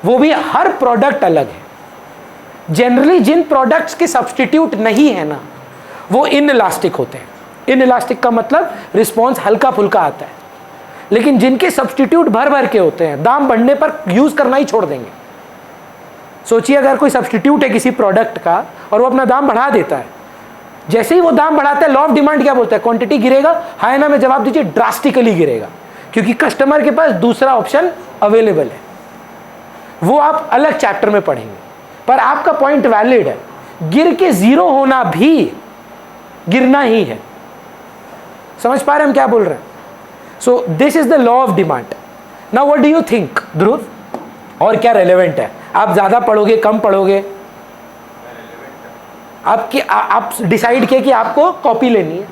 वो भी हर प्रोडक्ट अलग है। जनरली जिन प्रोडक्ट्स के सब्सटीट्यूट नहीं है ना, वो इनइलास्टिक होते हैं। इनइलास्टिक का मतलब रिस्पॉन्स हल्का फुल्का आता है, लेकिन जिनके सब्सटीट्यूट भर भर के होते हैं, दाम बढ़ने पर यूज करना ही छोड़ देंगे। सोचिए अगर कोई सब्सटीट्यूट है किसी प्रोडक्ट का और वो अपना दाम बढ़ा देता है, जैसे ही वो दाम बढ़ाता है, लॉ ऑफ डिमांड क्या बोलता है? क्वांटिटी गिरेगा। हां ना में जवाब दीजिए, ड्रास्टिकली गिरेगा, क्योंकि कस्टमर के पास दूसरा ऑप्शन अवेलेबल है। वो आप अलग चैप्टर में पढ़ेंगे, पर आपका पॉइंट वैलिड है। गिर के जीरो होना भी गिरना ही है। समझ पा रहे हम क्या बोल रहे हैं? So this is the law of demand. Now what do you think Dhruv, और क्या रेलेवेंट है? आप ज्यादा पढ़ोगे कम पढ़ोगे, आप डिसाइड किए कि आपको कॉपी लेनी है,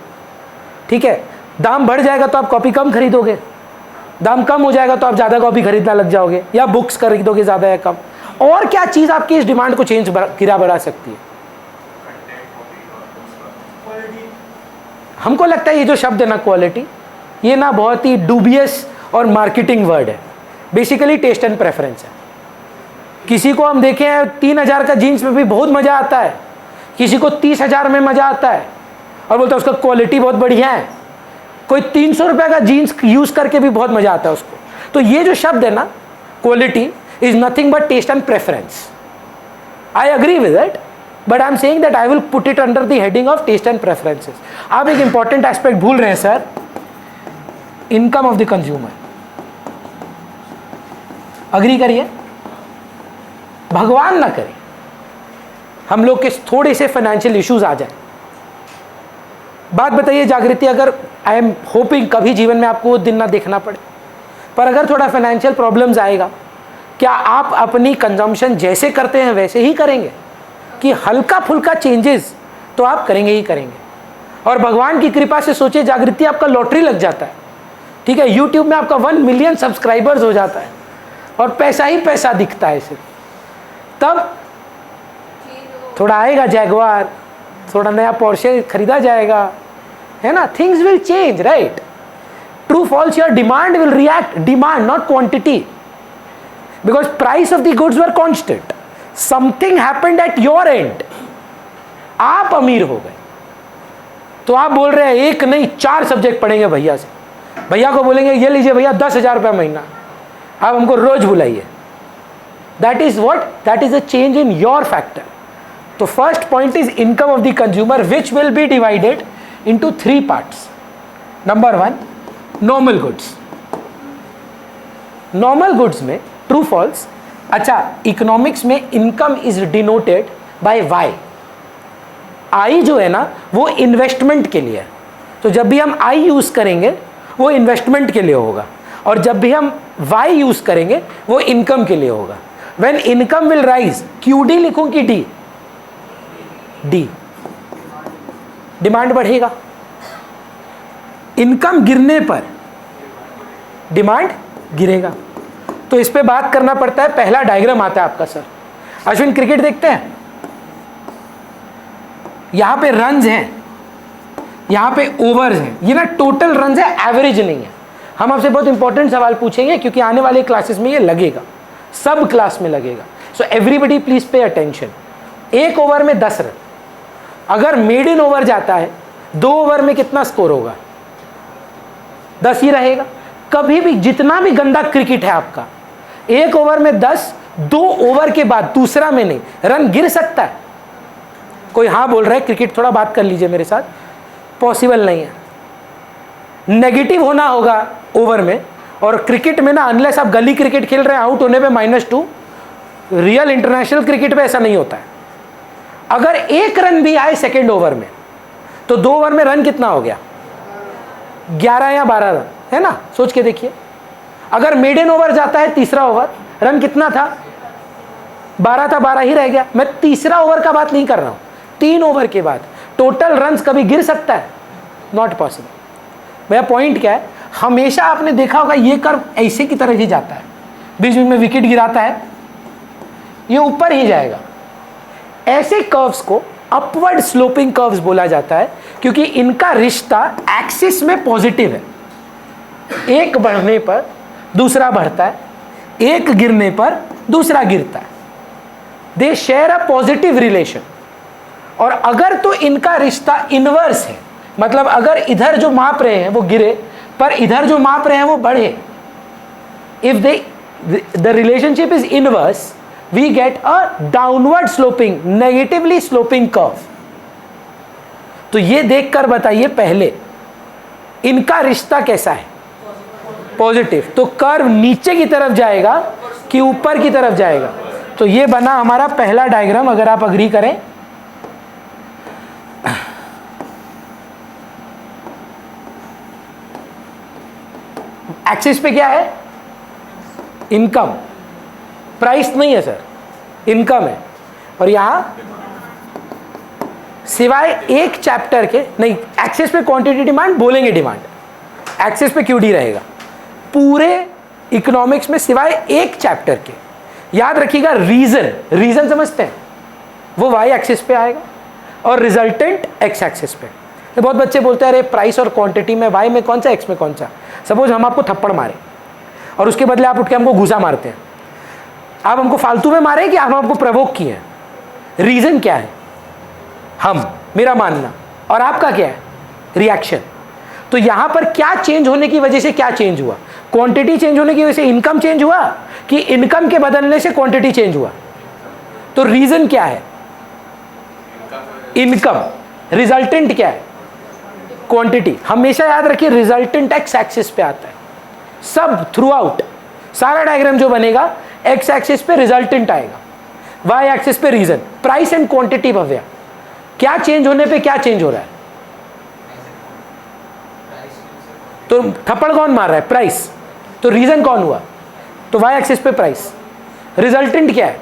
ठीक है। दाम बढ़ जाएगा तो आप कॉपी कम खरीदोगे, दाम कम हो जाएगा तो आप ज्यादा कॉपी खरीदना लग जाओगे, या बुक्स खरीदोगे ज्यादा या कम। और क्या चीज आपकी इस डिमांड को चेंज गिरा बढ़ा सकती है? हमको लगता है ये जो शब्द है ना, क्वालिटी, ये ना बहुत ही डूबियस और मार्केटिंग वर्ड है। बेसिकली टेस्ट एंड प्रेफरेंस है। किसी को हम देखें 3,000 का जीन्स में भी बहुत मजा आता है, किसी को 30,000 में मजा आता है और बोलता है उसका क्वालिटी बहुत बढ़िया है। कोई 300 रुपए का जीन्स यूज करके भी बहुत मजा आता है उसको। तो ये जो शब्द है ना, quality is nothing but taste and preference. I agree with it, but I am saying that I will put it under the heading of taste and preferences. आप एक इंपॉर्टेंट एस्पेक्ट भूल रहे हैं sir, income of the consumer. Agree करिए, भगवान ना करे हम लोग के थोड़े से फाइनेंशियल इश्यूज आ जाए। बात बताइए जागृति, अगर आई एम होपिंग कभी जीवन में आपको वो दिन ना देखना पड़े, पर अगर थोड़ा फाइनेंशियल प्रॉब्लम्स आएगा, क्या आप अपनी कंजम्पशन जैसे करते हैं वैसे ही करेंगे, कि हल्का फुल्का चेंजेस तो आप करेंगे ही करेंगे? और भगवान की कृपा से सोचिए जागृति, आपका लॉटरी लग जाता है, ठीक है, यूट्यूब में आपका 1 मिलियन सब्सक्राइबर्स हो जाता है और पैसा ही पैसा दिखता है सिर्फ, तब थोड़ा आएगा जैगवार, थोड़ा नया पोर्शे खरीदा जाएगा, है ना। Things will change, right? True false, your demand will react, demand not quantity, because price of the goods were constant. Something happened at your end, आप अमीर हो गए, तो आप बोल रहे हैं एक नहीं 4 सब्जेक्ट पढ़ेंगे भैया से। भैया को बोलेंगे ये लीजिए भैया 10,000 रुपया महीना, आप हमको रोज बुलाइए। That is what, that is a change in your factor. तो first point is income of the consumer, which will be divided into 3 parts. Number 1, normal goods. Normal goods में true false, अच्छा इकोनॉमिक्स में income is denoted by Y. आई जो है ना वो investment के लिए है, तो जब भी हम आई यूज करेंगे वो इन्वेस्टमेंट के लिए होगा, और जब भी हम वाई यूज करेंगे वो इनकम के लिए होगा। When income will rise, QD लिखूं कि डी? डी, डिमांड बढ़ेगा। इनकम गिरने पर डिमांड गिरेगा। तो इस पे बात करना पड़ता है। पहला डायग्राम आता है आपका सर, अश्विन क्रिकेट देखते हैं, यहां पे रन्स हैं, यहां पे ओवर्स हैं, ये ना टोटल रन्स है, एवरेज नहीं है। हम आपसे बहुत इंपॉर्टेंट सवाल पूछेंगे क्योंकि आने वाले क्लासेस में ये लगेगा, सब क्लास में लगेगा। So everybody please pay attention. 1 over में 10 रन, अगर मेड इन ओवर जाता है 2 ओवर में कितना स्कोर होगा? 10 ही रहेगा। कभी भी जितना भी गंदा क्रिकेट है आपका, 1 ओवर में 10, 2 ओवर के बाद दूसरा में नहीं, रन गिर सकता है। कोई हाँ बोल रहा है, क्रिकेट थोड़ा बात कर लीजिए मेरे साथ, पॉसिबल नहीं है। नेगेटिव होना होगा ओवर में, और क्रिकेट में ना अनलेस आप गली क्रिकेट खेल रहे हैं आउट होने पे -2, रियल इंटरनेशनल क्रिकेट पे ऐसा नहीं होता है। अगर 1 रन भी आए सेकेंड ओवर में तो 2 ओवर में रन कितना हो गया? 11 या 12 रन, है ना। सोच के देखिए, अगर मेडन ओवर जाता है तीसरा ओवर, रन कितना था? 12 था, 12 ही रह गया। मैं तीसरा ओवर का बात नहीं कर रहा हूं, 3 ओवर के बाद टोटल रन्स कभी गिर सकता है? Not possible. मेरा पॉइंट क्या है, हमेशा आपने देखा होगा ये कर्व ऐसे की तरह ही जाता है, बीच बीच में विकेट गिराता है, ये ऊपर ही जाएगा। ऐसे कर्व्स को अपवर्ड स्लोपिंग कर्व्स बोला जाता है, क्योंकि इनका रिश्ता एक्सिस में पॉजिटिव है। एक बढ़ने पर दूसरा बढ़ता है, एक गिरने पर दूसरा गिरता है। दे शेयर अ पॉजिटिव रिलेशन। और अगर तो इनका रिश्ता इनवर्स है, मतलब अगर इधर जो माप रहे हैं वो गिरे पर इधर जो माप रहे हैं वो बढ़े, if the relationship is inverse, we get a downward sloping, negatively sloping curve. तो ये देखकर बताइए पहले इनका रिश्ता कैसा है, पॉजिटिव, तो कर्व नीचे की तरफ जाएगा कि ऊपर की तरफ जाएगा। तो ये बना हमारा पहला डायग्राम, अगर आप अग्री करें। एक्सिस पे क्या है, इनकम, प्राइस नहीं है सर, इनकम है। और यहां सिवाय एक चैप्टर के नहीं, एक्सिस पे क्वांटिटी डिमांड बोलेंगे, डिमांड एक्सिस पे क्यूडी रहेगा पूरे इकोनॉमिक्स में सिवाय एक चैप्टर के। याद रखिएगा रीजन, रीजन समझते हैं, वो वाई एक्सिस पे आएगा और रिजल्टेंट एक्स एक्सिस पे। तो बहुत बच्चे बोलते हैं अरे प्राइस और क्वांटिटी में वाई में कौन सा, एक्स में कौन सा। सपोज हम आपको थप्पड़ मारे और उसके बदले आप उठ के हमको घूसा मारते हैं, आप हमको फालतू में मारे कि हम आपको प्रवोक किए हैं, रीजन क्या है, हम, मेरा मानना, और आपका क्या है, रिएक्शन। तो यहां पर क्या चेंज होने की वजह से क्या चेंज हुआ, क्वांटिटी चेंज होने की वजह से इनकम चेंज हुआ कि इनकम के बदलने से क्वांटिटी चेंज हुआ। तो रीजन क्या है, इनकम, रिजल्टेंट क्या है, क्वांटिटी। हमेशा याद रखिए रिजल्टेंट एक्स एक्सिस पे आता है, सब थ्रू आउट, सारा डायग्राम जो बनेगा एक्स एक्सिस पे रिजल्टेंट आएगा, वाई एक्सिस पे reason. Price and quantity Bhavya, क्या चेंज होने पे क्या चेंज हो रहा है, तो थप्पड़ कौन मार रहा है, प्राइस, तो रीजन कौन हुआ, तो वाई एक्सिस पे प्राइस। रिजल्टेंट क्या है,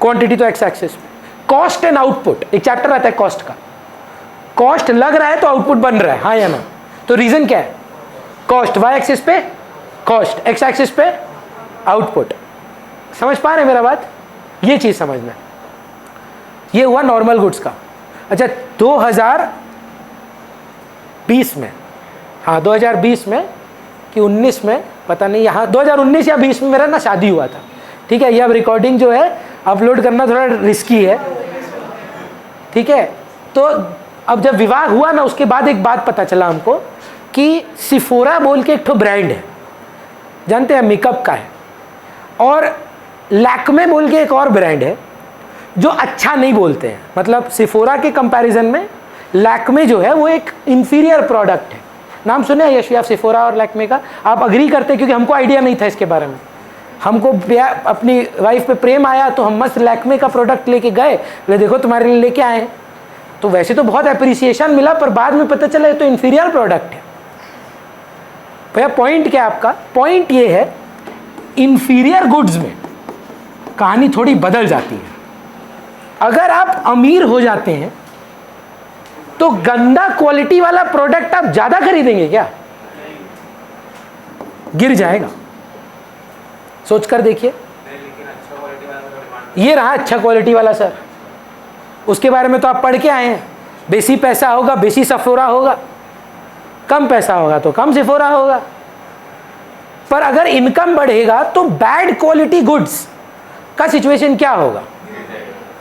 क्वांटिटी, तो एक्स एक्सिस पे। कॉस्ट एंड आउटपुट, एक चैप्टर आता है कॉस्ट का, कॉस्ट लग रहा है तो आउटपुट बन रहा है, हाँ या ना, तो रीजन क्या है, कॉस्ट, वाई एक्सिस पे कॉस्ट, एक्स एक्सिस पे आउटपुट। समझ पा रहे हैं मेरा बात, ये चीज समझना है। ये हुआ नॉर्मल गुड्स का। अच्छा 2020 में, हाँ 2020 में कि 19 में पता नहीं, यहाँ 2019 या 20 में मेरा ना शादी हुआ था, ठीक है। ये अब रिकॉर्डिंग जो है अपलोड करना थोड़ा रिस्की है, ठीक है। तो अब जब विवाह हुआ ना उसके बाद एक बात पता चला हमको कि सिफोरा बोल के एक ठो ब्रांड है, जानते हैं, मेकअप का है, और लैक्मे बोल के एक और ब्रांड है जो अच्छा नहीं बोलते हैं, मतलब सिफोरा के कंपैरिजन में लैक्मे जो है वो एक इंफीरियर प्रोडक्ट है। नाम सुने हैं यशवी आप सिफोरा और लैक्मे का, आप अग्री करते हैं, क्योंकि हमको आइडिया नहीं था इसके बारे में। हमको अपनी वाइफ पे प्रेम आया तो हम मस्त लैक्मे का प्रोडक्ट लेके गए, बोले देखो तुम्हारे लिए लेके आए हैं। तो वैसे तो बहुत अप्रिसिएशन मिला, पर बाद में पता चला ये तो इंफीरियर प्रोडक्ट है। भैया पॉइंट क्या है आपका, पॉइंट ये है इंफीरियर गुड्स में कहानी थोड़ी बदल जाती है। अगर आप अमीर हो जाते हैं तो गंदा क्वालिटी वाला प्रोडक्ट आप ज्यादा खरीदेंगे क्या, गिर जाएगा। सोचकर देखिए, ये रहा अच्छा क्वालिटी वाला सर, उसके बारे में तो आप पढ़ के आए हैं, बेसी पैसा होगा बेसी सिफोरा होगा, कम पैसा होगा तो कम सिफोरा होगा। पर अगर इनकम बढ़ेगा तो बैड क्वालिटी गुड्स का सिचुएशन क्या होगा,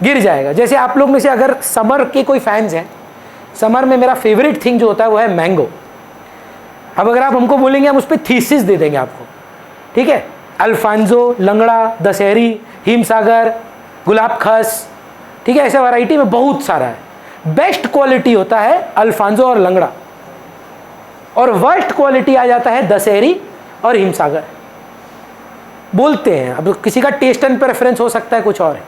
गिर जाएगा। जैसे आप लोग में से अगर समर के कोई फैंस हैं, समर में मेरा फेवरेट थिंग जो होता है वो है मैंगो। अब अगर आप हमको बोलेंगे हम उस पर थीसिस दे देंगे आपको, ठीक है। अल्फांजो, लंगड़ा, दशहरी, हिमसागर, गुलाब खस, ठीक है, ऐसे वैरायटी में बहुत सारा है। बेस्ट क्वालिटी होता है अल्फांजो और लंगड़ा, और वर्स्ट क्वालिटी आ जाता है दशहरी और हिमसागर। बोलते हैं, अब किसी का टेस्ट एंड प्रेफरेंस हो सकता है कुछ और है।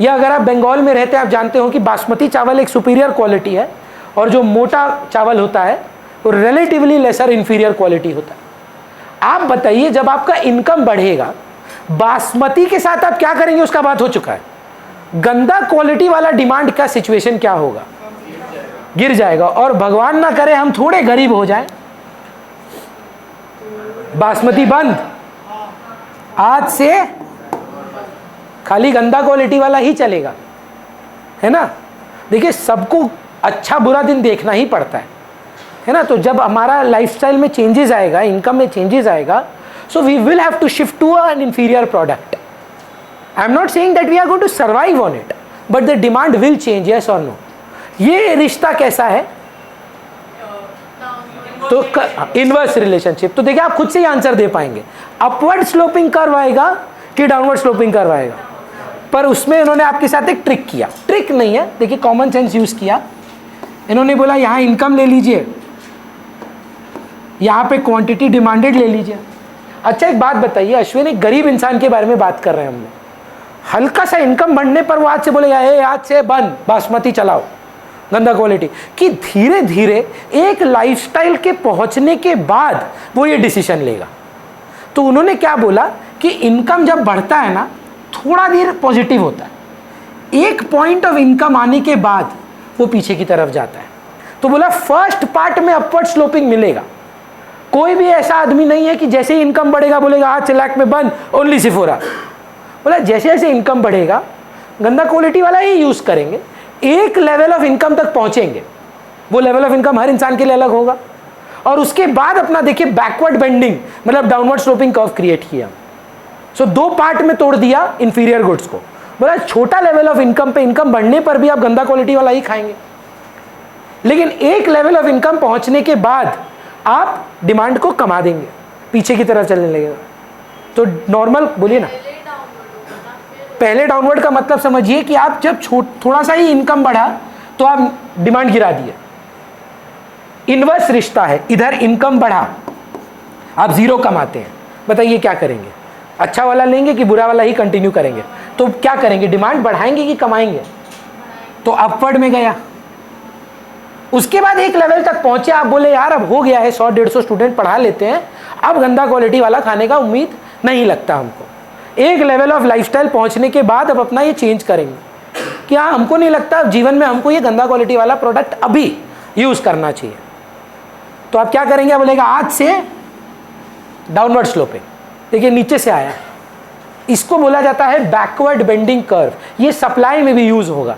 या अगर आप बंगाल में रहते हैं आप जानते हो कि बासमती चावल एक सुपीरियर क्वालिटी है, और जो मोटा चावल होता है वो रिलेटिवली लेसर इंफीरियर क्वालिटी होता है। आप बताइए जब आपका इनकम बढ़ेगा, बासमती के साथ आप क्या करेंगे उसका बात हो चुका है, गंदा क्वालिटी वाला डिमांड का सिचुएशन क्या होगा, गिर जाएगा। और भगवान ना करे हम थोड़े गरीब हो जाएं, बासमती बंद, आज से खाली गंदा क्वालिटी वाला ही चलेगा, है ना। देखिए सबको अच्छा बुरा दिन देखना ही पड़ता है ना। तो जब हमारा लाइफस्टाइल में चेंजेस आएगा, इनकम में चेंजेस आएगा, so we will have to shift to an inferior product. I am not saying that we are going to survive on it, but the demand will change, yes और no. ये रिश्ता कैसा है? तो inverse relationship. तो देखिए आप खुद से ही आंसर दे पाएंगे, अपवर्ड स्लोपिंग कर्व आएगा कि डाउनवर्ड स्लोपिंग कर्व आएगा। पर उसमें इन्होंने आपके साथ एक ट्रिक किया, ट्रिक नहीं है, देखिए कॉमन सेंस यूज किया। इन्होंने बोला यहाँ इनकम ले लीजिए, यहाँ पे क्वांटिटी डिमांडेड ले लीजिए। अच्छा एक बात बताइए अश्विन, एक गरीब इंसान के बारे में बात कर रहे हैं हम लोग, हल्का सा इनकम बढ़ने पर वो आज से बोलेगा ए आज से बंद बासमती चलाओ गंदा क्वालिटी, कि धीरे धीरे एक लाइफस्टाइल के पहुंचने के बाद वो ये डिसीजन लेगा। तो उन्होंने क्या बोला कि इनकम जब बढ़ता है ना थोड़ा देर पॉजिटिव होता है, एक पॉइंट ऑफ इनकम आने के बाद वो पीछे की तरफ जाता है। तो बोला फर्स्ट पार्ट में अपवर्ड स्लोपिंग मिलेगा। कोई भी ऐसा आदमी नहीं है कि जैसे ही इनकम बढ़ेगा बोलेगा आज से लाख में बंद ओनली सिफोरा। बोला जैसे जैसे इनकम बढ़ेगा गंदा क्वालिटी वाला ही यूज करेंगे, एक लेवल ऑफ इनकम तक पहुंचेंगे। वो लेवल ऑफ इनकम हर इंसान के लिए अलग होगा, और उसके बाद अपना देखिए बैकवर्ड बेंडिंग मतलब डाउनवर्ड स्लोपिंग कर्व क्रिएट किया। सो दो पार्ट में तोड़ दिया इंफीरियर गुड्स को। बोला छोटा लेवल ऑफ इनकम पे इनकम बढ़ने पर भी आप गंदा क्वालिटी वाला ही खाएंगे, लेकिन एक लेवल ऑफ इनकम पहुंचने के बाद आप डिमांड को कमा देंगे, पीछे की तरफ चलने लगेगा। तो नॉर्मल बोलिए ना, पहले डाउनवर्ड का मतलब समझिए कि आप जब थोड़ा सा ही इनकम बढ़ा तो आप डिमांड गिरा दिए। इनवर्स रिश्ता है, इधर इनकम बढ़ा आप जीरो कमाते हैं, बताइए क्या करेंगे? अच्छा वाला लेंगे कि बुरा वाला ही कंटिन्यू करेंगे? तो क्या करेंगे, डिमांड बढ़ाएंगे कि कमाएंगे? तो अपवर्ड में गया। उसके बाद एक लेवल तक पहुंचे, आप बोले यार अब हो गया है, 100-150 स्टूडेंट पढ़ा लेते हैं, अब गंदा क्वालिटी वाला खाने का उम्मीद नहीं लगता हमको। एक लेवल ऑफ लाइफस्टाइल पहुंचने के बाद अब अपना ये चेंज करेंगे कि हाँ हमको नहीं लगता अब जीवन में हमको ये गंदा क्वालिटी वाला प्रोडक्ट अभी यूज करना चाहिए। तो आप क्या करेंगे, बोलेगा आज से डाउनवर्ड स्लोपिंग। देखिए नीचे से आया, इसको बोला जाता है बैकवर्ड बेंडिंग कर्व। ये सप्लाई में भी यूज होगा।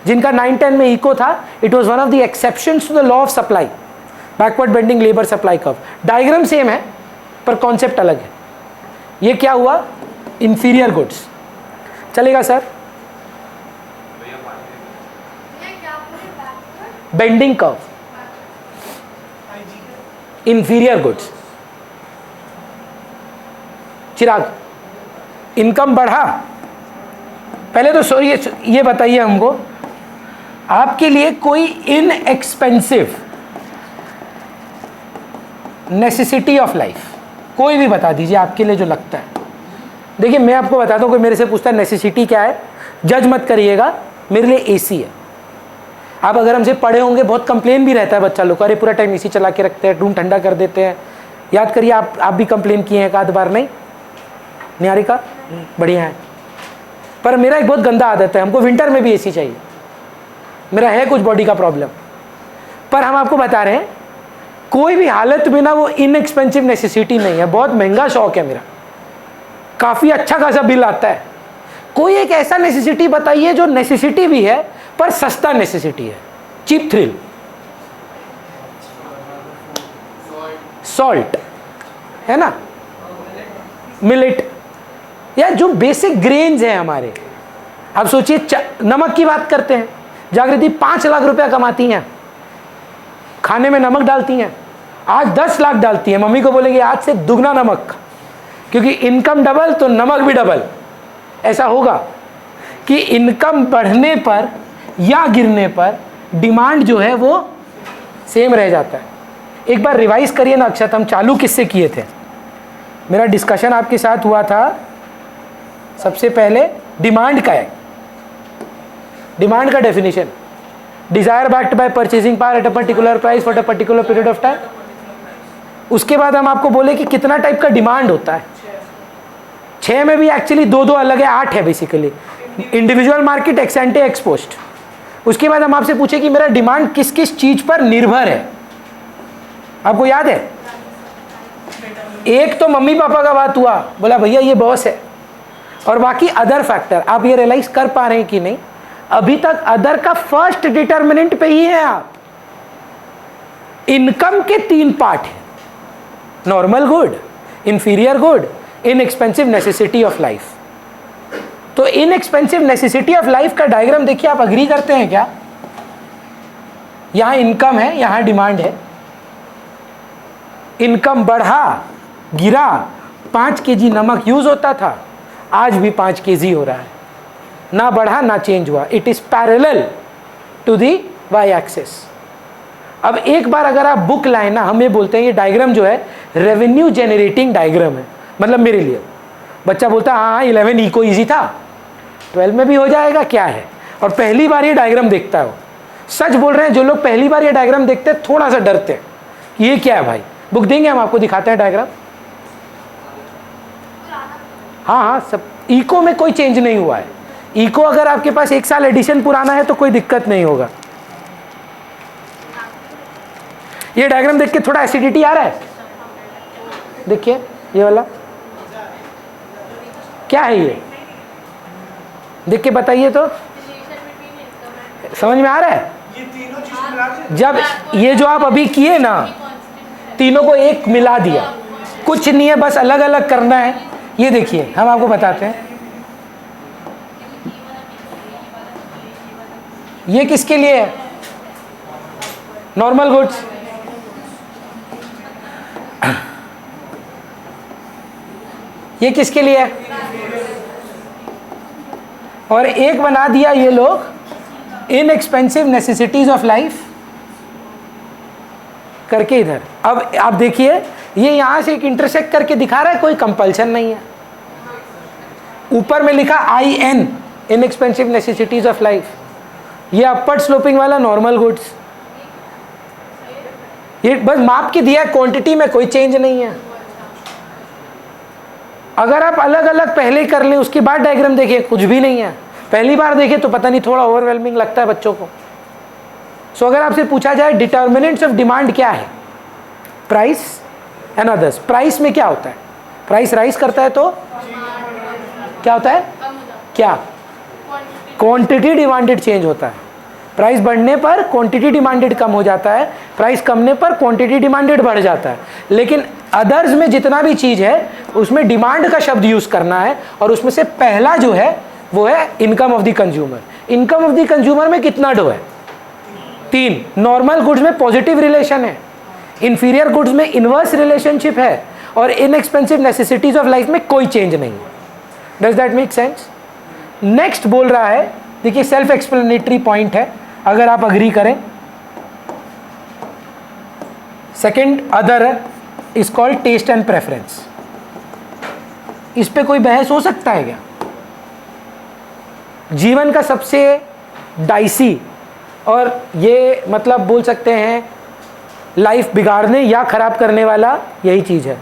जिनका 9-10 में इको था, it was one of the exceptions to the law of supply, backward bending labour supply curve. Diagram same है पर कॉन्सेप्ट अलग है। ये क्या हुआ, इंफीरियर गुड्स। चलेगा sir? Bending curve, inferior goods. Chirag income बढ़ा, पहले तो ये बताइए हमको, आपके लिए कोई इनएक्सपेंसिव नेसेसिटी ऑफ लाइफ कोई भी बता दीजिए आपके लिए जो लगता है। देखिए मैं आपको बताता हूँ, कोई मेरे से पूछता है नेसेसिटी क्या है, जज मत करिएगा, मेरे लिए एसी है। आप अगर हमसे पढ़े होंगे, बहुत कंप्लेन भी रहता है बच्चा लोग, अरे पूरा टाइम एसी चला के रखते हैं, रूम ठंडा कर देते हैं। याद करिए आप भी कंप्लेन किए हैं एक आध बार, नहीं निहारिका? बढ़िया है। पर मेरा एक बहुत गंदा आदत है, हमको विंटर में भी एसी चाहिए। मेरा है कुछ बॉडी का प्रॉब्लम, पर हम आपको बता रहे हैं कोई भी हालत में ना वो इनएक्सपेंसिव नेसेसिटी नहीं है। बहुत महंगा शौक है मेरा, काफ़ी अच्छा खासा बिल आता है। कोई एक ऐसा नेसेसिटी बताइए जो नेसेसिटी भी है पर सस्ता नेसेसिटी है, चीप थ्रिल। सॉल्ट है ना, मिलेट, या जो बेसिक ग्रेन्स हैं हमारे। अब सोचिए नमक की बात करते हैं, जागृति 5 लाख रुपया कमाती हैं, खाने में नमक डालती हैं, आज 10 लाख डालती हैं। मम्मी को बोलेंगे आज से दुगना नमक, क्योंकि इनकम डबल तो नमक भी डबल। ऐसा होगा कि इनकम बढ़ने पर या गिरने पर डिमांड जो है वो सेम रह जाता है। एक बार रिवाइज करिए ना अक्षत, हम चालू किससे किए थे? मेरा डिस्कशन आपके साथ हुआ था सबसे पहले डिमांड का है, डिमांड का definition, desire backed by purchasing power at a particular price for a particular period of time. उसके बाद हम आपको बोले कि कितना टाइप का डिमांड होता है। 6 में भी एक्चुअली 2 अलग है, 8 है basically, individual market, x एंटे, x post. उसके बाद हम आपसे पूछे कि मेरा डिमांड किस किस चीज पर निर्भर है, आपको याद है? एक तो मम्मी पापा का बात हुआ, बोला भैया ये बॉस है, और बाकी अदर फैक्टर। आप ये रियलाइज कर पा रहे हैं कि नहीं, अभी तक अदर का फर्स्ट डिटर्मिनेंट पे ही है आप। इनकम के 3 पार्ट हैं, normal good, inferior good, inexpensive necessity of life. तो इनएक्सपेंसिव नेसेसिटी ऑफ लाइफ का डायग्राम देखिए, आप अग्री करते हैं क्या? यहां इनकम है, यहां डिमांड है। इनकम बढ़ा, गिरा, 5 kg नमक यूज होता था, आज भी 5 kg हो रहा है, ना बढ़ा ना चेंज हुआ। It is parallel to the Y axis. अब एक बार अगर आप बुक लाए ना, हम ये बोलते हैं ये डायग्राम जो है रेवेन्यू जेनरेटिंग डायग्राम है। मतलब मेरे लिए बच्चा बोलता है हाँ 11 इको ईजी था, 12 में भी हो जाएगा, क्या है, और पहली बार ये डायग्राम देखता है वो। सच बोल रहे हैं, जो लोग पहली बार ये डायग्राम देखते हैं थोड़ा सा डरते हैं, ये क्या है भाई। बुक देंगे, हम आपको दिखाते हैं डायग्राम। हाँ हाँ, सब इको में कोई चेंज नहीं हुआ है। इको अगर आपके पास 1 साल एडिशन पुराना है तो कोई दिक्कत नहीं होगा। ये डायग्राम देख के थोड़ा एसिडिटी आ रहा है, देखिए ये वाला क्या है, ये देख के बताइए तो, समझ में आ रहा है? जब ये जो आप अभी किए ना, तीनों को एक मिला दिया, कुछ नहीं है, बस अलग अलग करना है। ये देखिए हम आपको बताते हैं, ये किसके लिए है? Normal goods. ये किसके लिए है? और एक बना दिया ये लोग इनएक्सपेंसिव नेसेसिटीज ऑफ लाइफ करके इधर। अब आप देखिए, ये यहां से एक इंटरसेक्ट करके दिखा रहा है, कोई कंपल्सन नहीं है। ऊपर में लिखा IN, inexpensive necessities of life. ये अपवर्ड स्लोपिंग वाला नॉर्मल गुड्स, ये बस माप के दिया, क्वांटिटी में कोई चेंज नहीं है। अगर आप अलग अलग पहले कर लें, उसके बाद डायग्राम देखिए, कुछ भी नहीं है। पहली बार देखें तो पता नहीं, थोड़ा ओवरवेलमिंग लगता है बच्चों को। सो अगर आपसे पूछा जाए डिटर्मिनेंट्स ऑफ डिमांड क्या है, प्राइस एंड अदर्स। प्राइस में क्या होता है? प्राइस राइज करता है तो क्या होता है? क्या? क्वांटिटी डिमांडेड चेंज होता है। प्राइस बढ़ने पर क्वांटिटी डिमांडेड कम हो जाता है, प्राइस कमने पर क्वांटिटी डिमांडेड बढ़ जाता है। लेकिन अदर्स में जितना भी चीज है उसमें डिमांड का शब्द यूज करना है, और उसमें से पहला जो है वो है income of the consumer. Income of the consumer में कितना डो है? 3। नॉर्मल गुड्स में पॉजिटिव रिलेशन है, इंफीरियर गुड्स में इनवर्स रिलेशनशिप है, और इनएक्सपेंसिव नेसेसिटीज ऑफ लाइफ में कोई चेंज नहीं है। Does that make sense? Next बोल रहा है, देखिए सेल्फ एक्सप्लेनेटरी पॉइंट है, अगर आप अग्री करें। Second other is called taste and preference. इस पे कोई बहस हो सकता है क्या? जीवन का सबसे डाइसी और ये मतलब बोल सकते हैं लाइफ बिगाड़ने या खराब करने वाला यही चीज है।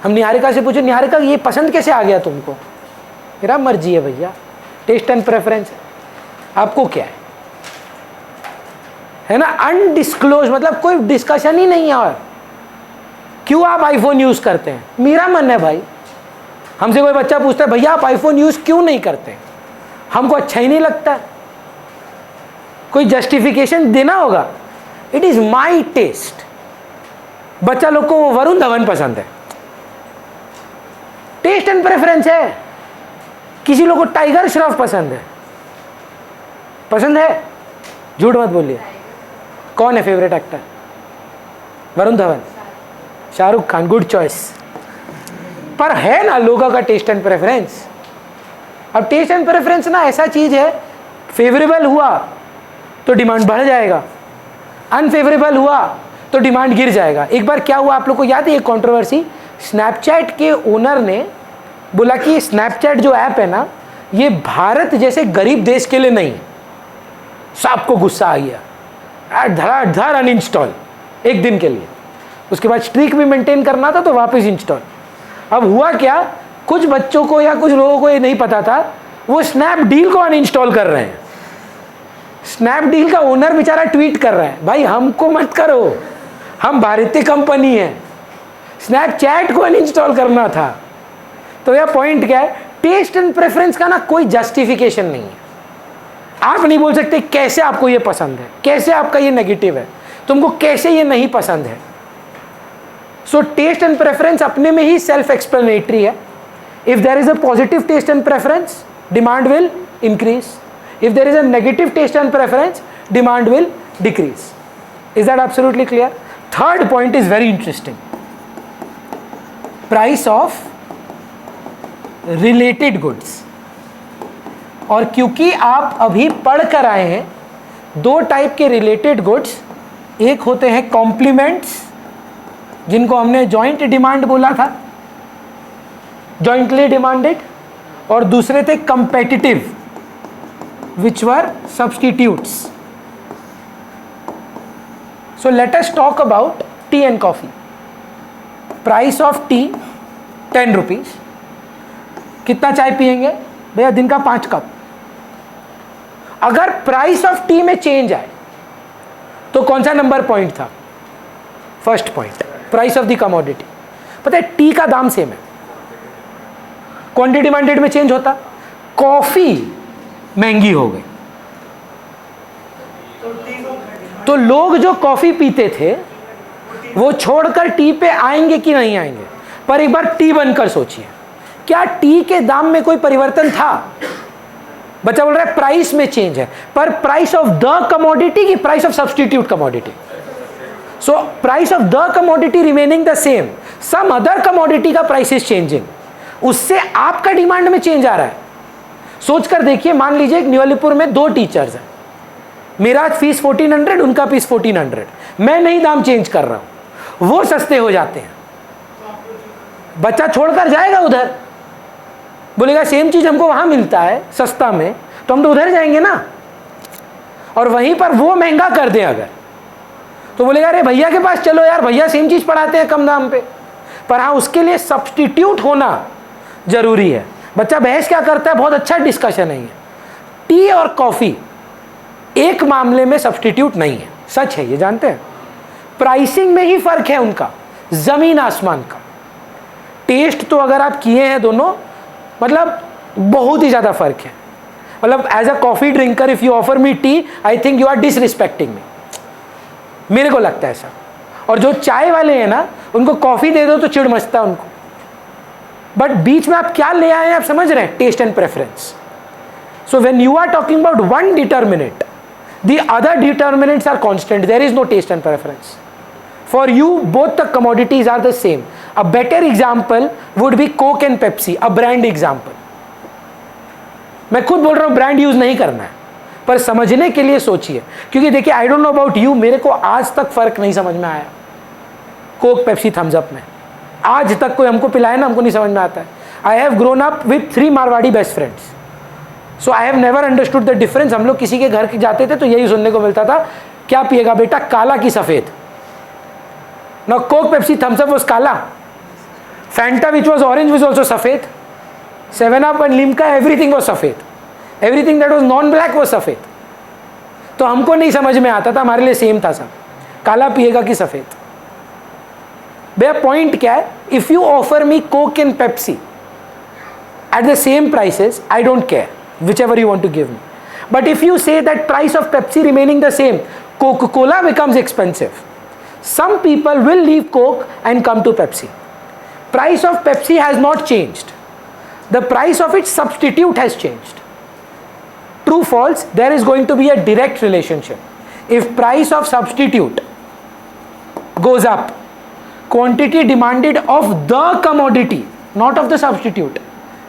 हम निहारिका से पूछे, निहारिका ये पसंद कैसे आ गया तुमको? मेरा मर्जी है भैया, टेस्ट एंड प्रेफरेंस है, आपको क्या है ना? अनडिस्क्लोज, मतलब कोई डिस्कशन ही नहीं है। और क्यों आप आईफोन यूज करते हैं? मेरा मन है भाई। हमसे कोई बच्चा पूछता है भैया आप आईफोन यूज क्यों नहीं करते? हमको अच्छा ही नहीं लगता। कोई जस्टिफिकेशन देना होगा। It is my taste. बच्चा लोग को वरुण धवन पसंद है, टेस्ट एंड प्रेफरेंस है। किसी लोग को टाइगर श्रॉफ पसंद है, पसंद है, झूठ मत बोलिए। कौन है favourite actor? Varun Dhawan, Shahrukh Khan, good choice. पर है ना लोगों का टेस्ट एंड प्रेफरेंस। अब टेस्ट एंड प्रेफरेंस ना ऐसा चीज है, फेवरेबल हुआ तो डिमांड बढ़ जाएगा, अनफेवरेबल हुआ तो डिमांड गिर जाएगा। एक बार क्या हुआ आप लोग को याद है, एक कंट्रोवर्सी, स्नैपचैट के ओनर ने बोला कि स्नैपचैट जो ऐप है ना, ये भारत जैसे गरीब देश के लिए नहीं। सबको गुस्सा आ गया, धड़ाधड़ अनइंस्टॉल एक दिन के लिए। उसके बाद स्ट्रीक भी मेंटेन करना था तो वापस इंस्टॉल। अब हुआ क्या, कुछ बच्चों को या कुछ लोगों को ये नहीं पता था, वो स्नैपडील को अनइंस्टॉल कर रहे हैं। स्नैपडील का ओनर बेचारा ट्वीट कर रहा है, भाई हमको मत करो, हम भारतीय कंपनी है, स्नैपचैट को अनइंस्टॉल करना था। तो यह पॉइंट क्या है, टेस्ट एंड प्रेफरेंस का ना कोई जस्टिफिकेशन नहीं है। आप नहीं बोल सकते कैसे आपको ये पसंद है, कैसे आपका ये नेगेटिव है, तुमको कैसे ये नहीं पसंद है। सो टेस्ट एंड प्रेफरेंस अपने में ही सेल्फ एक्सप्लेनेटरी है। If there is a positive taste and preference demand will increase. If there is a negative taste and preference, demand will decrease. Is that absolutely clear? Third point is very interesting. Price of related goods. और क्योंकि आप अभी पढ़ कर आए हैं दो type के रिलेटेड गुड्स, एक होते हैं कॉम्प्लीमेंट्स जिनको हमने जॉइंट डिमांड बोला था, जॉइंटली डिमांडेड, और दूसरे थे competitive which were substitutes. So let us talk about T and coffee. Price of T 10 rupees. कितना चाय पियेंगे भैया? दिन का 5 कप. अगर प्राइस ऑफ टी में चेंज आए तो कौन सा नंबर पॉइंट था? First point, price of the commodity. पता है टी का दाम सेम है, क्वांटिटी डिमांडेड में चेंज होता. कॉफी महंगी हो गई तो लोग जो कॉफी पीते थे वो छोड़कर टी पे आएंगे कि नहीं आएंगे? पर एक बार टी बनकर सोचिए, क्या टी के दाम में कोई परिवर्तन था? बच्चा बोल रहा है प्राइस में चेंज है, पर प्राइस ऑफ द कमोडिटी की price of substitute commodity. So price of the commodity remaining the same, some other commodity का प्राइस इज चेंजिंग, उससे आपका डिमांड में चेंज आ रहा है. सोचकर देखिए, मान लीजिए एक न्यूअलीपुर में 2 टीचर्स हैं, मेरा फीस 1400, उनका फीस 1400, मैं नहीं दाम चेंज कर रहा हूं, वो सस्ते हो जाते हैं, बच्चा छोड़कर जाएगा उधर, बोलेगा सेम चीज हमको वहां मिलता है सस्ता में तो हम तो उधर जाएंगे ना. और वहीं पर वो महंगा कर दे अगर, तो बोलेगा अरे भैया के पास चलो यार, भैया सेम चीज पढ़ाते हैं कम दाम पे. पर हाँ, उसके लिए सब्स्टिट्यूट होना जरूरी है. बच्चा बहस क्या करता है? बहुत अच्छा डिस्कशन है ये. टी और कॉफी एक मामले में सब्स्टिट्यूट नहीं है, सच है ये, जानते हैं. प्राइसिंग में ही फर्क है उनका, जमीन आसमान का. टेस्ट तो अगर आप किए हैं दोनों, मतलब बहुत ही ज़्यादा फर्क है. मतलब as a coffee drinker if you offer me tea, I think you are disrespecting me, मेरे को लगता है ऐसा. और जो चाय वाले हैं ना, उनको कॉफ़ी दे दो तो चिढ़ मचता है उनको. बट बीच में आप क्या ले आए हैं, आप समझ रहे हैं? Taste and preference. So when you are talking about one determinant, the other determinants are constant, there is no taste and preference. For you, both the commodities are the same. A better example would be Coke and Pepsi, a brand example. मैं खुद बोल रहा हूँ brand use नहीं करना है, पर समझने के लिए सोचिए. क्योंकि देखिए, I don't know about you, मेरे को आज तक फर्क नहीं समझ में आया कोक पेप्सी थम्स अप में. आज तक कोई हमको पिलाए ना, हमको नहीं समझ में आता है. I have grown up with 3 Marwari best friends, so I have never understood the difference. हम लोग किसी के घर जाते थे तो यही सुनने को मिलता था, क्या पिएगा बेटा? काला की सफेद. Now Coke, Pepsi, Thumbs Up was kala. Fanta, which was orange, was also safed. 7-Up and Limca, everything was safed. Everything that was non-black was safed. तो हमको नहीं समझ में आता था, हमारे लिए सेम था सब, काला पिएगा कि सफेद. भैया पॉइंट क्या है? If you offer me Coke and Pepsi at the same prices, I don't care whichever you want to give me. But if you say that price of Pepsi remaining the same, Coca Cola becomes expensive. Some people will leave Coke and come to Pepsi. Price of Pepsi has not changed. The price of its substitute has changed. True, false? There is going to be a direct relationship. If price of substitute goes up, quantity demanded of the commodity, not of the substitute,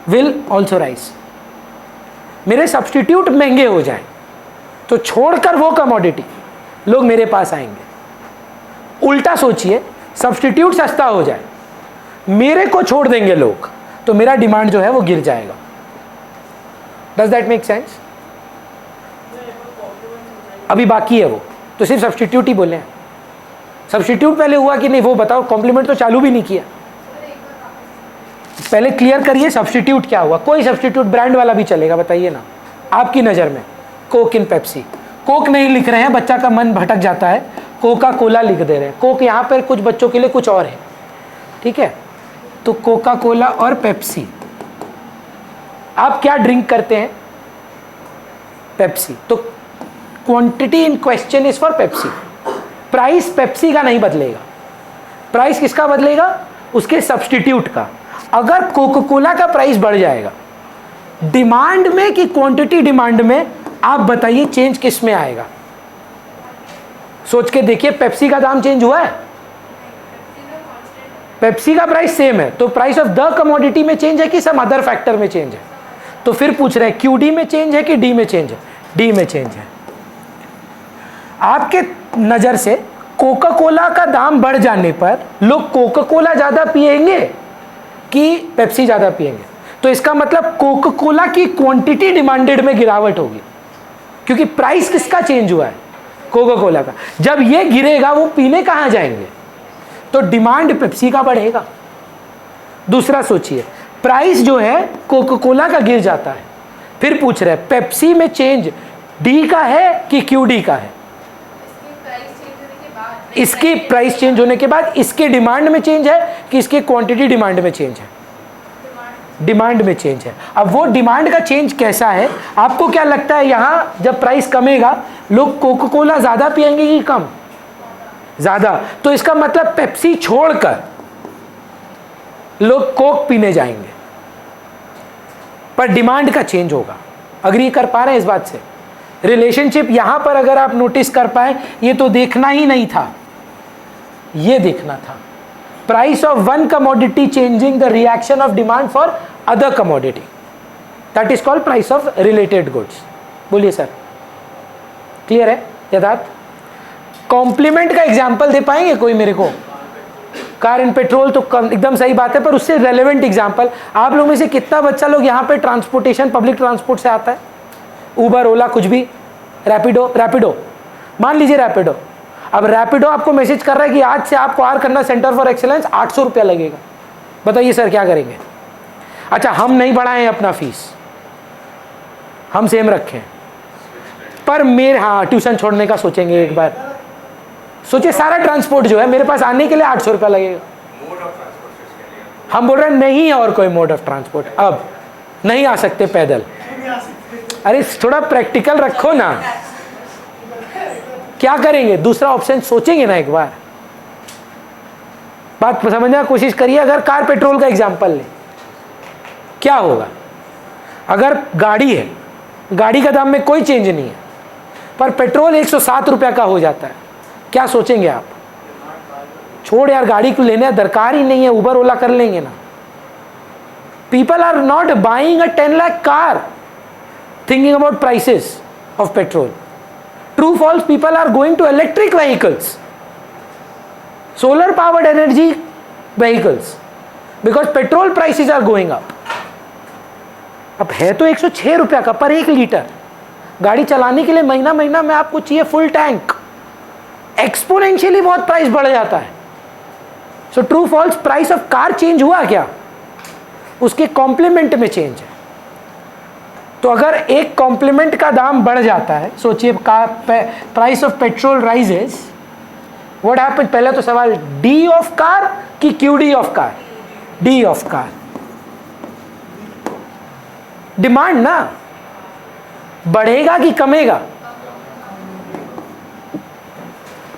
will also rise. मेरे substitute महंगे हो जाएं तो छोड़कर वो commodity लोग मेरे पास आएंगे. उल्टा सोचिए, सब्स्टिट्यूट सस्ता हो जाए, मेरे को छोड़ देंगे लोग, तो मेरा डिमांड जो है वो गिर जाएगा. Does that make sense? अभी बाकी है वो, तो सिर्फ सब्स्टिट्यूट ही बोले हैं. सब्स्टिट्यूट पहले हुआ कि नहीं वो बताओ, कॉम्प्लीमेंट तो चालू भी नहीं किया. पहले क्लियर करिए सब्स्टिट्यूट क्या हुआ. कोई सब्स्टिट्यूट ब्रांड वाला भी चलेगा, बताइए ना आपकी नज़र में. कोक इन पेप्सी, कोक नहीं लिख रहे हैं, बच्चा का मन भटक जाता है, कोका कोला लिख दे रहे हैं. कोक यहाँ पर कुछ बच्चों के लिए कुछ और है, ठीक है. तो कोका कोला और पेप्सी, आप क्या ड्रिंक करते हैं? पेप्सी. तो quantity in question is for Pepsi. Price Pepsi का नहीं बदलेगा, प्राइस किसका बदलेगा? उसके सब्स्टिट्यूट का. अगर कोका कोला का प्राइस बढ़ जाएगा डिमांड में कि क्वांटिटी डिमांड में? आप बताइए चेंज किस में आएगा? सोच के देखिए, पेप्सी का दाम चेंज हुआ है? पेप्सी का प्राइस सेम है, तो प्राइस ऑफ द कमोडिटी में चेंज है कि सम अदर फैक्टर में चेंज है? तो फिर पूछ रहे हैं क्यूडी में चेंज है कि डी में चेंज है? डी में चेंज है। आपके नजर से कोका कोला का दाम बढ़ जाने पर लोग कोका कोला ज्यादा पिएंगे कि पेप्सी ज्यादा पिएंगे? तो इसका मतलब कोका कोला की क्वांटिटी डिमांडेड में गिरावट होगी, क्योंकि प्राइस किसका चेंज हुआ है? कोका कोला का। जब ये गिरेगा वो पीने कहां जाएंगे? तो डिमांड पेप्सी का बढ़ेगा। दूसरा सोचिए, प्राइस जो है कोका कोला का गिर जाता है, फिर पूछ रहे हैं पेप्सी में चेंज डी का है कि क्यूडी का है? इसकी प्राइस चेंज होने के बाद इसके डिमांड में चेंज है कि इसके क्वांटिटी डिमांड में चेंज है? डिमांड में चेंज है। अब वो डिमांड का चेंज कैसा है? आपको क्या लगता है यहां जब प्राइस कमेगा लोग कोका कोला ज्यादा पिएंगे कि कम? ज्यादा। तो इसका मतलब पेप्सी छोड़कर लोग कोक पीने जाएंगे, पर डिमांड का चेंज होगा। अग्री कर पा रहे हैं इस बात से? रिलेशनशिप यहां पर अगर आप नोटिस कर पाए, ये तो देखना ही नहीं था, ये देखना था। Price of one commodity changing the reaction of demand for other commodity, that is called price of related goods. बोलिए सर, क्लियर है? यथार्थ कॉम्प्लीमेंट का एग्जाम्पल दे पाएंगे कोई मेरे को? कार एंड पेट्रोल तो एकदम सही बात है, पर उससे रेलेवेंट एग्जाम्पल। आप लोग में से कितना बच्चा लोग यहाँ पे ट्रांसपोर्टेशन पब्लिक ट्रांसपोर्ट से आता है? उबर, ओला, कुछ भी, रैपिडो, मान लीजिए रैपिडो। अब रैपिडो आपको मैसेज कर रहा है कि आज से आपको R Khanna centre for excellence 800 रुपया लगेगा। बताइए सर क्या करेंगे? अच्छा, हम नहीं बढ़ाएं अपना फीस, हम सेम रखें, पर मेरे ट्यूशन छोड़ने का सोचेंगे एक बार। सोचिए सारा ट्रांसपोर्ट जो है मेरे पास आने के लिए 800 रुपया लगेगा। हम बोल रहे हैं नहीं और कोई मोड ऑफ ट्रांसपोर्ट, अब नहीं आ सकते पैदल। अरे थोड़ा प्रैक्टिकल रखो ना, क्या करेंगे? दूसरा ऑप्शन सोचेंगे ना एक बार। बात समझने की कोशिश करिए। अगर कार पेट्रोल का एग्जांपल ले, क्या होगा? अगर गाड़ी है, गाड़ी का दाम में कोई चेंज नहीं है, पर पेट्रोल 107 रुपया का हो जाता है, क्या सोचेंगे आप? छोड़ यार, गाड़ी को लेने दरकार ही नहीं है, उबर ओला कर लेंगे ना। People are not buying a 10 lakh car thinking about prices of petrol. True false, people are going to electric vehicles, solar powered energy vehicles, because petrol prices are going up. अब है तो 106 रुपया का पर 1 लीटर। गाड़ी चलाने के लिए महीना महीना में आपको चाहिए फुल टैंक, एक्सपोनेंशियली बहुत प्राइस बढ़ जाता है। So true false, price of car change हुआ क्या? उसके कॉम्प्लीमेंट में चेंज है। तो अगर एक कॉम्प्लीमेंट का दाम बढ़ जाता है, सोचिए price of petrol rises, what happen? पहले तो सवाल डी ऑफ कार कि Q D of car? D of car. Demand ना बढ़ेगा कि कमेगा?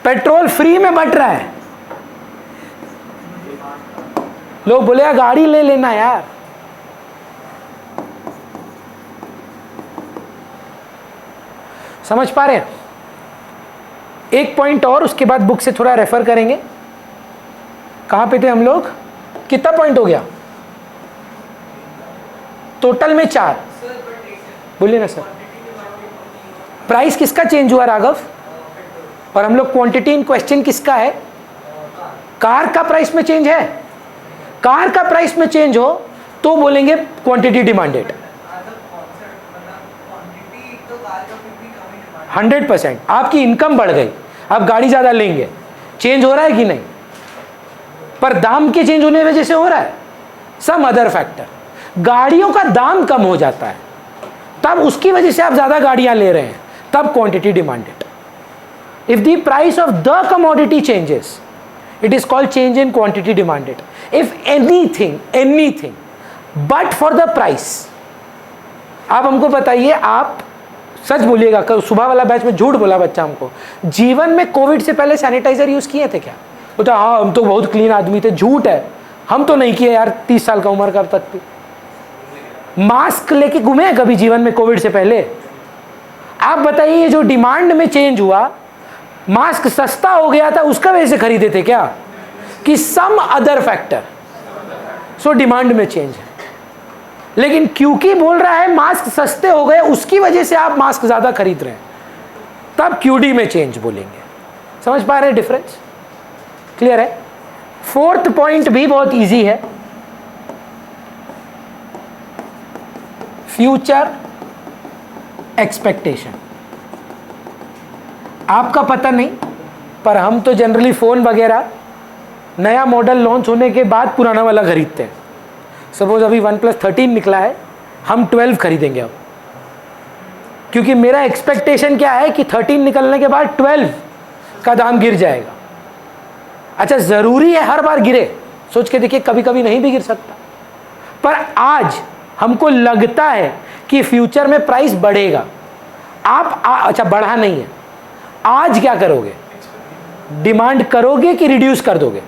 पेट्रोल फ्री में बट रहा है, लोग बोले गाड़ी ले लेना यार। समझ पा रहे हैं? एक पॉइंट और, उसके बाद बुक से थोड़ा रेफर करेंगे। कहां पे थे हम लोग? कितना पॉइंट हो गया टोटल में? 4। बोलिए ना सर। प्राइस किसका चेंज हुआ राघव? और हम लोग क्वांटिटी इन क्वेश्चन किसका है? कार का प्राइस में चेंज है। कार का प्राइस में चेंज हो तो बोलेंगे क्वांटिटी डिमांडेड। 100% आपकी इनकम बढ़ गई, आप गाड़ी ज्यादा लेंगे, चेंज हो रहा है कि नहीं? पर दाम के चेंज होने की वजह से हो रहा है सम अदर फैक्टर। गाड़ियों का दाम कम हो जाता है, तब उसकी वजह से आप ज्यादा गाड़ियां ले रहे हैं, तब quantity demanded. If the price of the commodity changes, it is called change in quantity demanded. If anything but for the price, आप हमको बताइए, आप सच बोलिएगा, सुबह वाला बैच में झूठ बोला बच्चा हमको, जीवन में कोविड से पहले सैनिटाइजर यूज किए थे क्या? बोलता हाँ हम तो बहुत क्लीन आदमी थे। झूठ है, हम तो नहीं किए यार, 30 साल का उम्र कर तक भी। मास्क लेके घूमे हैं कभी जीवन में कोविड से पहले? आप बताइए, जो डिमांड में चेंज हुआ, मास्क सस्ता हो गया था उसका वजह से खरीदे थे क्या, कि some other factor? So demand में चेंज है। लेकिन क्योंकि बोल रहा है मास्क सस्ते हो गए उसकी वजह से आप मास्क ज्यादा खरीद रहे हैं, तब क्यूडी में चेंज बोलेंगे। समझ पा रहे हैं डिफरेंस? क्लियर है? फोर्थ पॉइंट भी बहुत इजी है, फ्यूचर एक्सपेक्टेशन। आपका पता नहीं, पर हम तो जनरली फोन वगैरह नया मॉडल लॉन्च होने के बाद पुराना वाला खरीदते हैं। सपोज अभी OnePlus 13 निकला है, हम 12 खरीदेंगे अब, क्योंकि मेरा एक्सपेक्टेशन क्या है कि 13 निकलने के बाद 12 का दाम गिर जाएगा। अच्छा, जरूरी है हर बार गिरे? सोच के देखिए, कभी कभी नहीं भी गिर सकता। पर आज हमको लगता है कि फ्यूचर में प्राइस बढ़ेगा। अच्छा, बढ़ा नहीं है, आज क्या करोगे? डिमांड करोगे कि रिड्यूस कर दोगे?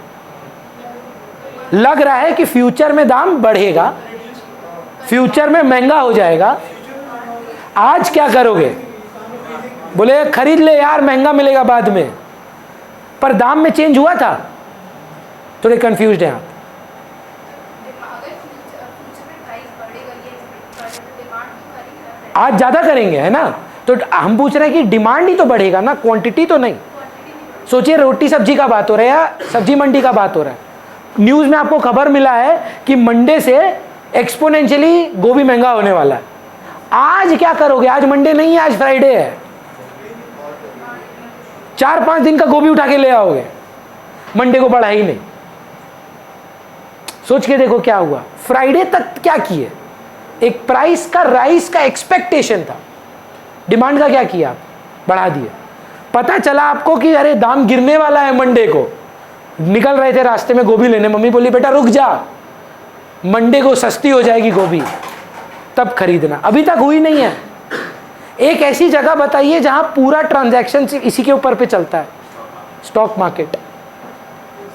लग रहा है कि फ्यूचर में दाम बढ़ेगा, फ्यूचर में महंगा हो जाएगा। आज क्या करोगे? बोले खरीद ले यार, महंगा मिलेगा बाद में। पर दाम में चेंज हुआ था, थोड़े कंफ्यूज्ड हैं आप। आज ज्यादा करेंगे, है ना? तो हम पूछ रहे हैं कि डिमांड ही तो बढ़ेगा ना, क्वांटिटी तो नहीं। सोचिए, रोटी सब्जी का बात हो रहा है या सब्जी मंडी का बात हो रहा है। न्यूज में आपको खबर मिला है कि मंडे से एक्सपोनेंशियली गोभी महंगा होने वाला है। आज क्या करोगे? आज मंडे नहीं है, आज फ्राइडे है। 4-5 दिन का गोभी उठा के ले आओगे, मंडे को बढ़ा ही नहीं। सोच के देखो क्या हुआ। फ्राइडे तक क्या किए? एक प्राइस का राइस का एक्सपेक्टेशन था, डिमांड का क्या किया? बढ़ा दिया। पता चला आपको कि अरे दाम गिरने वाला है, मंडे को निकल रहे थे रास्ते में गोभी लेने, मम्मी बोली बेटा रुक जा, मंडे को सस्ती हो जाएगी गोभी, तब खरीदना। अभी तक हुई नहीं है। एक ऐसी जगह बताइए जहां पूरा ट्रांजैक्शन इसी के ऊपर पे चलता है, स्टॉक मार्केट।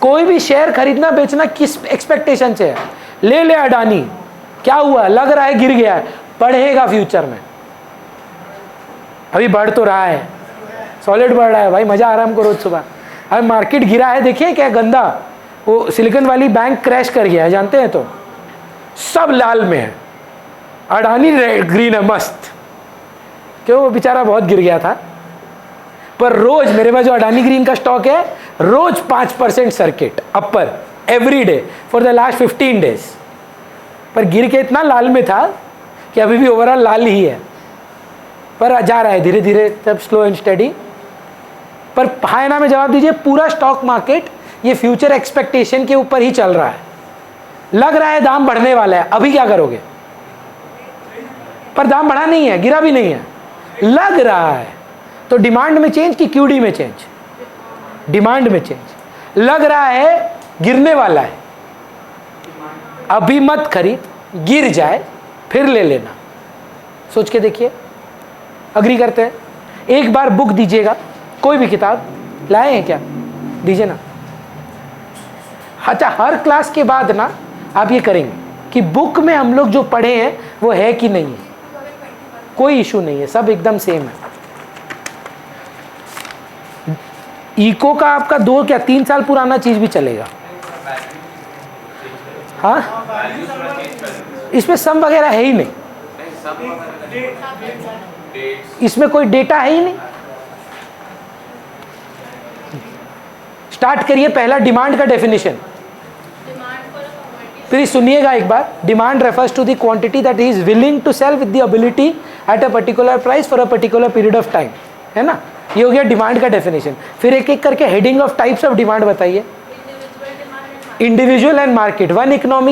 कोई भी शेयर खरीदना बेचना किस एक्सपेक्टेशन से है? ले ले अडानी, क्या हुआ? लग रहा है गिर गया है, बढ़ेगा फ्यूचर में। अभी बढ़ तो रहा है, सॉलिड बढ़ रहा है भाई, मजा आ रहा है हमको रोज सुबह। अभी मार्केट गिरा है, देखिए क्या गंदा, वो सिलिकॉन वाली बैंक क्रैश कर गया है, जानते हैं? तो सब लाल में है, अडानी ग्रीन है, मस्त। क्यों? वो बेचारा बहुत गिर गया था। पर रोज मेरे पास जो अडानी ग्रीन का स्टॉक है, रोज 5% circuit upper every day for the last 15 days. पर गिर के इतना लाल में था कि अभी भी ओवरऑल लाल ही है, पर जा रहा है धीरे धीरे, तब स्लो एंड स्टेडी। पर हाय ना में जवाब दीजिए, पूरा स्टॉक मार्केट ये फ्यूचर एक्सपेक्टेशन के ऊपर ही चल रहा है। लग रहा है दाम बढ़ने वाला है, अभी क्या करोगे? पर दाम बढ़ा नहीं है, गिरा भी नहीं है, लग रहा है। तो डिमांड में चेंज कि क्यूडी में चेंज? डिमांड में चेंज। लग रहा है गिरने वाला है, अभी मत खरीद, गिर जाए फिर ले लेना। सोच के देखिए, अग्री करते हैं? एक बार बुक दीजिएगा, कोई भी किताब लाए हैं क्या? दीजिए ना। अच्छा, हर क्लास के बाद ना आप ये करेंगे कि बुक में हम लोग जो पढ़े हैं वो है कि नहीं है। कोई इशू नहीं है, सब एकदम सेम है। इको का आपका 2 क्या 3 साल पुराना चीज भी चलेगा। हाँ, इसमें सम वगैरह है ही नहीं, इसमें कोई डेटा है ही नहीं। स्टार्ट करिए, पहला डिमांड का डेफिनेशन। प्लीज सुनिएगा एक बार। Demand refers to the quantity that he is willing to sell with the ability at a particular price for a particular period of time, है ना? ये हो गया डिमांड का डेफिनेशन। फिर एक एक करके heading of types of demand बताइए। Individual and market. One economy